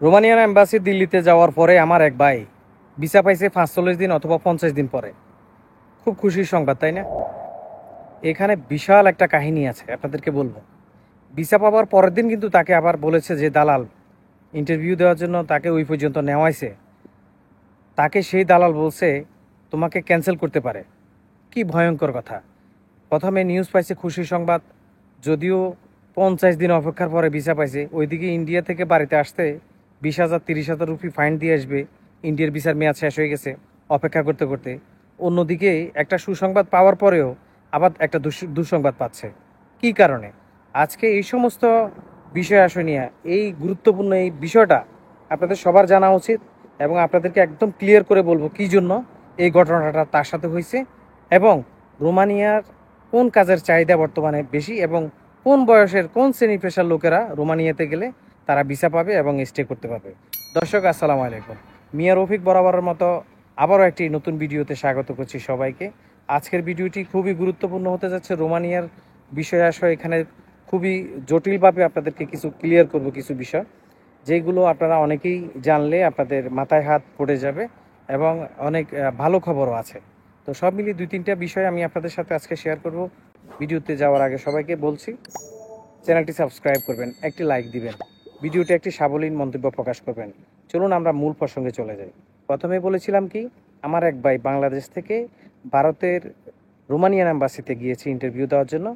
Romanian embassy দিল্লিতে যাওয়ার পরে আমার এক ভাই ভিসা পাইছে ৪৫ দিন অথবা ৫০ দিন পরে। খুব খুশির সংবাদ, তাই না? এখানে বিশাল একটা কাহিনী আছে, আপনাদেরকে বলবো। ভিসা পাওয়ার পরের দিন কিন্তু তাকে আবার বলেছে যে দালাল ইন্টারভিউ দেওয়ার জন্য তাকে ওই পর্যন্ত নেওয়াইছে। তাকে সেই দালাল বলছে তোমাকে ক্যান্সেল করতে পারে। কি ভয়ঙ্কর কথা! প্রথমে নিউজ পাইছে খুশির সংবাদ, যদিও ৫০ দিন অপেক্ষার পরে ভিসা পাইছে। ওইদিকে ইন্ডিয়া থেকে বাড়িতে আসতে ২০,০০০ ৩০,০০০ রুপি ফাইন দিয়ে আসবে। ইন্ডিয়ার ভিসার মেয়াদ শেষ হয়ে গেছে অপেক্ষা করতে করতে। অন্যদিকে একটা সুসংবাদ পাওয়ার পরেও আবার একটা দুঃসংবাদ পাচ্ছে। কি কারণে? আজকে এই সমস্ত বিষয় আসে নিয়ে এই গুরুত্বপূর্ণ এই বিষয়টা আপনাদের সবার জানা উচিত, এবং আপনাদেরকে একদম ক্লিয়ার করে বলবো কী জন্য এই ঘটনাটা তার সাথে হয়েছে, এবং রোমানিয়ার কোন কাজের চাহিদা বর্তমানে বেশি, এবং কোন বয়সের কোন শ্রেণী পেশার লোকেরা রোমানিয়াতে গেলে তারা ভিসা পাবে এবং স্টে করতে পারবে। দর্শক, আসসালামু আলাইকুম। মিয়া রফিক বরাবরের মতো আবারও একটি নতুন ভিডিওতে স্বাগত করছি সবাইকে। আজকের ভিডিওটি খুবই গুরুত্বপূর্ণ হতে যাচ্ছে। রোমানিয়ার বিষয় আসলে এখানে খুবই জটিলভাবে আপনাদেরকে কিছু ক্লিয়ার করব, কিছু বিষয় যেগুলো আপনারা অনেকেই জানলে আপনাদের মাথায় হাত পড়ে যাবে, এবং অনেক ভালো খবরও আছে। তো সব মিলিয়ে ২-৩টা বিষয় আমি আপনাদের সাথে আজকে শেয়ার করব। ভিডিওতে যাওয়ার আগে সবাইকে বলছি, চ্যানেলটি সাবস্ক্রাইব করবেন, একটি লাইক দিবেন, ভিডিওতে একটি সাবলীল মন্তব্য প্রকাশ করবেন। চলুন আমরা মূল প্রসঙ্গে চলে যাই। প্রথমে বলেছিলাম কি, আমার এক ভাই বাংলাদেশ থেকে ভারতের রোমানিয়ান এম্বাসিতে গিয়েছে ইন্টারভিউ দেওয়ার জন্য।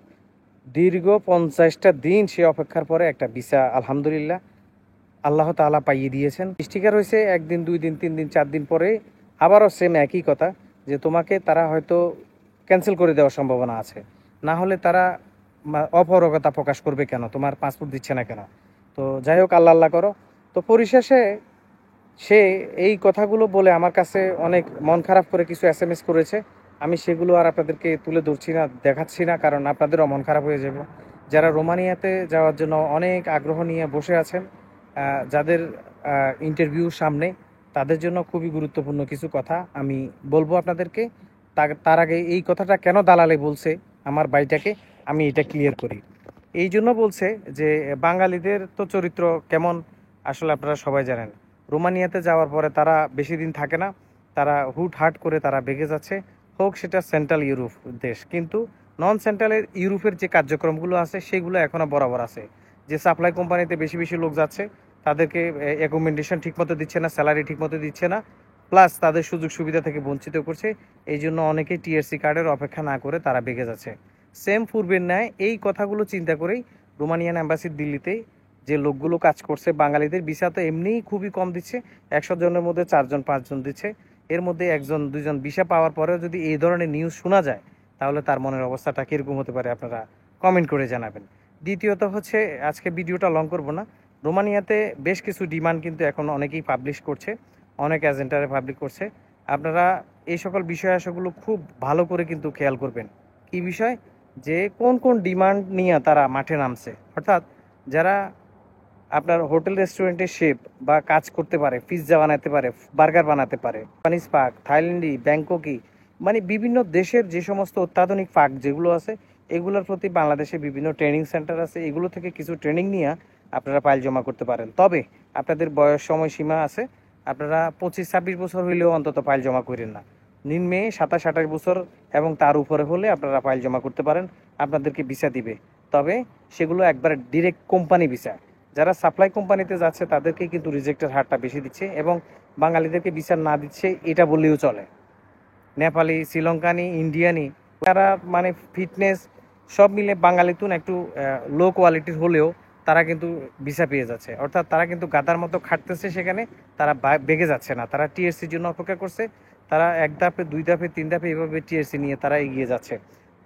দীর্ঘ ৫০টা দিন সে অপেক্ষার পরে একটা ভিসা আলহামদুলিল্লাহ আল্লাহ তাআলা পাইয়ে দিয়েছেন। স্টিকার হয়েছে ১ দিন ২ দিন ৩ দিন ৪ দিন পরে আবারও সেম একই কথা, যে তোমাকে তারা হয়তো ক্যান্সেল করে দেওয়ার সম্ভাবনা আছে। না হলে তারা অপারগতা প্রকাশ করবে কেন, তোমার পাসপোর্ট দিচ্ছে না কেন? তো যাই হোক, আল্লাহ আল্লাহ করো। তো পরিশেষে সে এই কথাগুলো বলে আমার কাছে অনেক মন খারাপ করে কিছু SMS করেছে। আমি সেগুলো আর আপনাদেরকে তুলে ধরছি না, দেখাচ্ছি না, কারণ আপনাদেরও মন খারাপ হয়ে যাবে। যারা রোমানিয়াতে যাওয়ার জন্য অনেক আগ্রহ নিয়ে বসে আছেন, যাদের ইন্টারভিউ সামনে, তাদের জন্য খুবই গুরুত্বপূর্ণ কিছু কথা আমি বলবো আপনাদেরকে। তার আগে এই কথাটা কেন দালালে বলছে আমার ভাইটাকে, আমি এটা ক্লিয়ার করি। এই জন্য বলছে যে বাঙালিদের তো চরিত্র কেমন আসলে আপনারা সবাই জানেন। রোমানিয়াতে যাওয়ার পরে তারা বেশি দিন থাকে না, তারা হুটহাট করে তারা বেগে যাচ্ছে। হোক সেটা সেন্ট্রাল ইউরোপ দেশ, কিন্তু নন সেন্ট্রালের ইউরোপের যে কার্যক্রমগুলো আছে সেগুলো এখনও বরাবর আছে। যে সাপ্লাই কোম্পানিতে বেশি বেশি লোক যাচ্ছে, তাদেরকে অ্যাকোমোডেশন ঠিকমতো দিচ্ছে না, স্যালারি ঠিকমতো দিচ্ছে না, প্লাস তাদের সুযোগ সুবিধা থেকে বঞ্চিত করছে। এই জন্য অনেকেই TRC কার্ডের অপেক্ষা না করে তারা বেগে যাচ্ছে। সেম পূর্বের ন্যায় এই কথাগুলো চিন্তা করেই রোমানিয়ান অ্যাম্বাসির দিল্লিতে যে লোকগুলো কাজ করছে, বাঙালিদের ভিসা তো এমনিই খুবই কম দিচ্ছে, ১০০ জনের মধ্যে ৪ জন ৫ জন দিচ্ছে। এর মধ্যে ১ জন ২ জন ভিসা পাওয়ার পরেও যদি এই ধরনের নিউজ শোনা যায়, তাহলে তার মনের অবস্থাটা কীরকম হতে পারে আপনারা কমেন্ট করে জানাবেন। দ্বিতীয়ত হচ্ছে, আজকে ভিডিওটা লং করব না। রোমানিয়াতে বেশ কিছু ডিমান্ড কিন্তু এখন অনেকেই পাবলিশ করছে, অনেক এজেন্টারে পাবলিক করছে। আপনারা এই সকল বিষয় আশাগুলো খুব ভালো করে কিন্তু খেয়াল করবেন। কি বিষয়? যে কোন কোন ডিমান্ড নিয়ে তারা মাঠে নামছে। অর্থাৎ যারা আপনার হোটেল রেস্টুরেন্টের শেফ বা কাজ করতে পারে, পিৎজা বানাতে পারে, বার্গার বানাতে পারে, জাপানিজ পাক, থাইল্যান্ডি, ব্যাংককি, মানে বিভিন্ন দেশের যে সমস্ত অত্যাধুনিক পাক যেগুলো আছে, এগুলোর প্রতি বাংলাদেশে বিভিন্ন ট্রেনিং সেন্টার আছে, এগুলো থেকে কিছু ট্রেনিং নিয়ে আপনারা ফাইল জমা করতে পারেন। তবে আপনাদের বয়স সময়সীমা আছে, আপনারা ২৫-২৬ বছর হইলেও অন্তত ফাইল জমা করেন না। নিম্নে ২৭-২৮ বছর এবং তার উপরে হলে আপনারা ফাইল জমা করতে পারেন, আপনাদেরকে ভিসা দিবে। তবে সেগুলো একবারে ডিরেক্ট কোম্পানি ভিসা। যারা সাপ্লাই কোম্পানিতে যাচ্ছে তাদেরকে কিন্তু রিজেক্টের হারটা বেশি দিচ্ছে, এবং বাঙালিদেরকে বিচার না দিচ্ছে এটা বললেও চলে। নেপালি, শ্রীলঙ্কানি, ইন্ডিয়ানি, তারা মানে ফিটনেস সব মিলে বাঙালিতুন একটু লো কোয়ালিটির হলেও তারা কিন্তু ভিসা পেয়ে যাচ্ছে। অর্থাৎ তারা কিন্তু গাদার মতো খাটতেছে সেখানে, তারা বেগে যাচ্ছে না। তারা TRCর জন্য অপেক্ষা করছে, তারা ১ ধাপে ২ ধাপে ৩ ধাপে এভাবে TRC নিয়ে তারা এগিয়ে যাচ্ছে।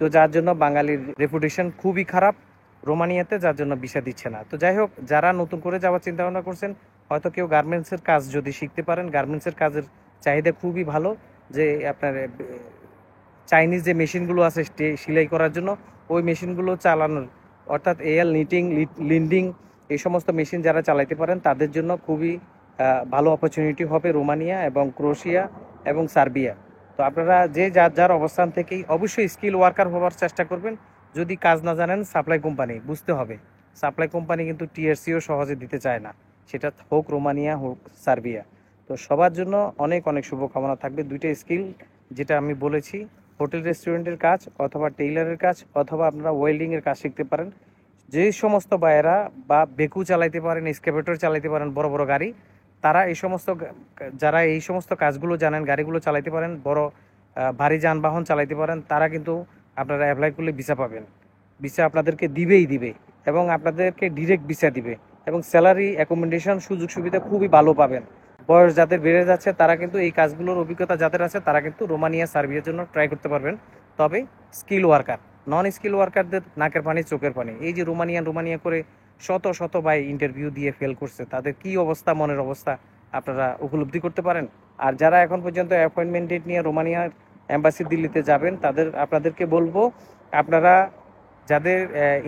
তো যার জন্য বাঙালির রেপুটেশন খুবই খারাপ রোমানিয়াতে, যার জন্য ভিসা দিচ্ছে না। তো যাই হোক, যারা নতুন করে যাওয়ার চিন্তা ভাবনা করছেন, হয়তো কেউ গার্মেন্টসের কাজ যদি শিখতে পারেন, গার্মেন্টসের কাজের চাহিদা খুবই ভালো। যে আপনার চাইনিজ যে মেশিনগুলো আছে সেলাই করার জন্য, ওই মেশিনগুলো চালানোর, অর্থাৎ এএল নিটিং, লিন্ডিং, এই সমস্ত মেশিন যারা চালাইতে পারেন তাদের জন্য খুবই ভালো অপরচুনিটি হবে রোমানিয়া এবং ক্রোয়েশিয়া এবং সার্বিয়া। তো আপনারা যে যার যার অবস্থান থেকেই অবশ্যই স্কিল ওয়ার্কার হওয়ার চেষ্টা করবেন। যদি কাজ না জানেন, সাপ্লাই কোম্পানি বুঝতে হবে, সাপ্লাই কোম্পানি কিন্তু TRCও সহজে দিতে চায় না। সেটা হোক রোমানিয়া হোক সার্বিয়া। তো সবার জন্য অনেক অনেক শুভকামনা থাকবে। দুইটা স্কিল যেটা আমি বলেছি, হোটেল রেস্টুরেন্টের কাজ অথবা টেইলারের কাজ অথবা আপনারা ওয়েল্ডিংয়ের কাজ শিখতে পারেন। যে সমস্ত ভাইয়েরা বা বেকু চালাইতে পারেন, এক্সকেভেটর চালাইতে পারেন, বড় বড় গাড়ি, তারা এই সমস্ত যারা এই সমস্ত কাজগুলো জানেন, গাড়িগুলো চালাইতে পারেন, বড় ভারী যানবাহন চালাইতে পারেন, তারা কিন্তু আপনারা অ্যাপ্লাই করলে ভিসা পাবেন। ভিসা আপনাদেরকে দিবেই দিবে এবং আপনাদেরকে ডিরেক্ট ভিসা দিবে এবং স্যালারি অ্যাকোমোডেশন সুযোগ সুবিধা খুবই ভালো পাবেন। বয়স যাদের বেড়ে যাচ্ছে তারা কিন্তু এই কাজগুলোর অভিজ্ঞতা যাদের আছে তারা কিন্তু রোমানিয়া সার্বিয়ার জন্য ট্রাই করতে পারবেন। তবে স্কিল ওয়ার্কার, নন স্কিল ওয়ার্কারদের নাকের পানি চোখের পানি। এই যে রোমানিয়া করে শত শত ভাই ইন্টারভিউ দিয়ে ফেল করছে, তাদের কি অবস্থা, মনের অবস্থা আপনারা উপলব্ধি করতে পারেন। আর যারা এখন পর্যন্ত অ্যাপয়েন্টমেন্ট ডেট নিয়ে রোমানিয়ার এম্বাসি দিল্লিতে যাবেন, আপনাদেরকে বলবো, আপনারা যাদের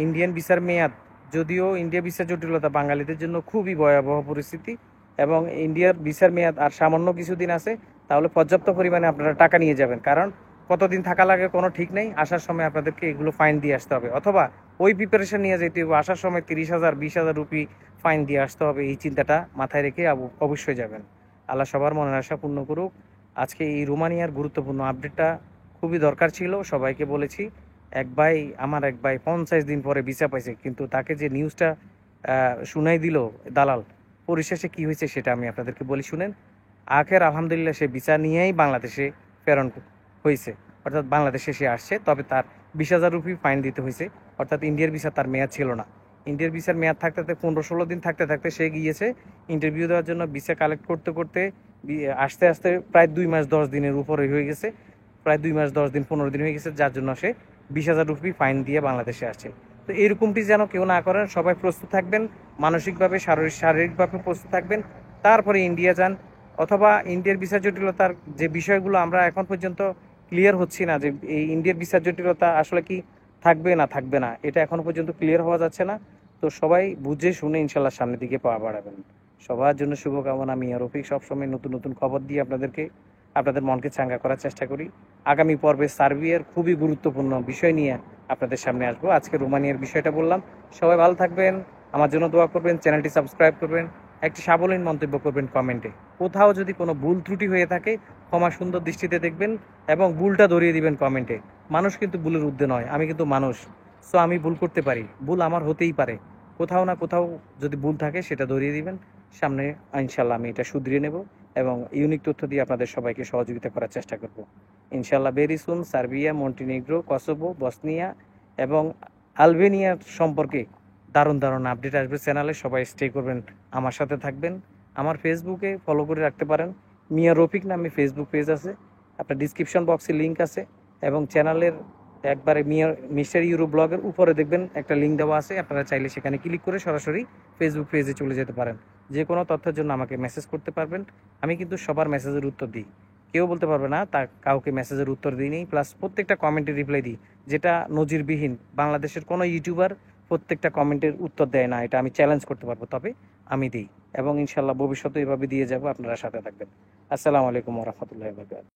ইন্ডিয়ান ভিসার মেয়াদ, যদিও ইন্ডিয়া ভিসা জটিলতা বাঙালিদের জন্য খুবই ভয়াবহ পরিস্থিতি এবং ইন্ডিয়ার ভিসার মেয়াদ আর সামান্য কিছুদিন আছে, তাহলে পর্যাপ্ত পরিমাণে আপনারা টাকা নিয়ে যাবেন। কারণ কতদিন থাকা লাগে কোনো ঠিক নেই। আসার সময় আপনাদেরকে এগুলো ফাইন দিয়ে আসতে হবে, অথবা ওই প্রিপারেশন নিয়ে যেতে হবে, আসার সময় 30,000 20,000 রুপি ফাইন দিয়ে আসতে হবে। এই চিন্তাটা মাথায় রেখে অবশ্যই যাবেন। আল্লাহ সবার মনের আশা পূর্ণ করুক। আজকে এই রোমানিয়ার গুরুত্বপূর্ণ আপডেটটা খুবই দরকার ছিল, সবাইকে বলেছি। আমার এক ভাই 50 দিন পরে ভিসা পাইছে, কিন্তু তাকে যে নিউজটা শুনাই দিল দালাল, পরিশেষে কি হয়েছে সেটা আমি আপনাদেরকে বলি, শুনেন। আলহামদুলিল্লাহ সে ভিসা নিয়েই বাংলাদেশে প্রেরণ হয়েছে, অর্থাৎ বাংলাদেশে সে আসছে। তবে তার 20,000 রুপি ফাইন দিতে হয়েছে, অর্থাৎ ইন্ডিয়ার ভিসা তার মেয়াদ ছিল না। ইন্ডিয়ার ভিসার মেয়াদ থাকতে থাকতে 15-16 দিন থাকতে থাকতে সে গিয়েছে ইন্টারভিউ দেওয়ার জন্য। ভিসা কালেক্ট করতে করতে আসতে আসতে প্রায় 2 মাস 10 দিনের উপরে হয়ে গেছে, প্রায় 2 মাস 10 দিন 15 দিন হয়ে গেছে, যার জন্য সে 20,000 রুপি ফাইন দিয়ে বাংলাদেশে আসছে। তো এরকমটি যেন কেউ না করেন, সবাই প্রস্তুত থাকবেন, মানসিকভাবে শারীরিকভাবে প্রস্তুত থাকবেন, তারপরে ইন্ডিয়া যান। অথবা ইন্ডিয়ার ভিসা জটিলতার যে বিষয়গুলো আমরা এখন পর্যন্ত ক্লিয়ার হচ্ছি না, যে এই ইন্ডিয়ার ভিসা জটিলতা আসলে কি থাকবে না থাকবে না, এটা এখনো পর্যন্ত ক্লিয়ার হওয়া যাচ্ছে না। তো সবাই বুঝে শুনে ইনশাল্লাহ সামনের দিকে পা বাড়াবেন। সবার জন্য শুভকামনা। আমি রফিক সবসময় নতুন নতুন খবর দিয়ে আপনাদের মনকে চাঙ্গা করার চেষ্টা করি। আগামী পর্বে সার্বিয়ার খুবই গুরুত্বপূর্ণ বিষয় নিয়ে আপনাদের সামনে আসবো। আজকে রোমানিয়ার বিষয়টা বললাম। সবাই ভালো থাকবেন, আমার জন্য দোয়া করবেন, চ্যানেলটি সাবস্ক্রাইব করবেন, একটি সাবলীল মন্তব্য করবেন কমেন্টে। কোথাও যদি কোনো ভুল ত্রুটি হয়ে থাকে ক্ষমা সুন্দর দৃষ্টিতে দেখবেন এবং ভুলটা ধরিয়ে দিবেন কমেন্টে। মানুষ কিন্তু ভুলের ঊর্ধ্বে নয়, আমি কিন্তু মানুষ, সো আমি ভুল করতে পারি, ভুল আমার হতেই পারে। কোথাও না কোথাও যদি ভুল থাকে সেটা ধরিয়ে দিবেন, সামনে ইনশাল্লাহ আমি এটা শুধরিয়ে নেব এবং ইউনিক তথ্য দিয়ে আপনাদের সবাইকে সহযোগিতা করার চেষ্টা করব ইনশাল্লাহ। Very soon Serbia, Montenegro, Kosovo, Bosnia এবং আলবেনিয়ার সম্পর্কে দারুণ দারুণ আপডেট আসবে চ্যানেলে। সবাই স্টে করবেন, আমার সাথে থাকবেন। আমার ফেসবুকে ফলো করে রাখতে পারেন, মিয়া রফিক নামে ফেসবুক পেজ আছে, আপনার ডিসক্রিপশন বক্সে লিঙ্ক আছে এবং চ্যানেলের একবারে মিস্টার ইউরো ব্লগের উপরে দেখবেন একটা লিঙ্ক দেওয়া আছে, আপনারা চাইলে সেখানে ক্লিক করে সরাসরি ফেসবুক পেজে চলে যেতে পারেন। যে কোনো তথ্যের জন্য আমাকে মেসেজ করতে পারবেন, আমি কিন্তু সবার মেসেজের উত্তর দিই, কেউ বলতে পারবে না তা কাউকে মেসেজের উত্তর দিই নেই, প্লাস প্রত্যেকটা কমেন্টে রিপ্লাই দিই, যেটা নজিরবিহীন। বাংলাদেশের কোনো ইউটিউবার প্রত্যেকটা কমেন্টের উত্তর দেয় না, এটা আমি চ্যালেঞ্জ করতে পারবো, তবে আমি দিই এবং ইনশাল্লাহ ভবিষ্যতে এভাবে দিয়ে যাব। আপনারা সাথে থাকবেন। আসসালামু আলাইকুম ওয়া রাহমাতুল্লাহি ওয়া বারাকাতুহু।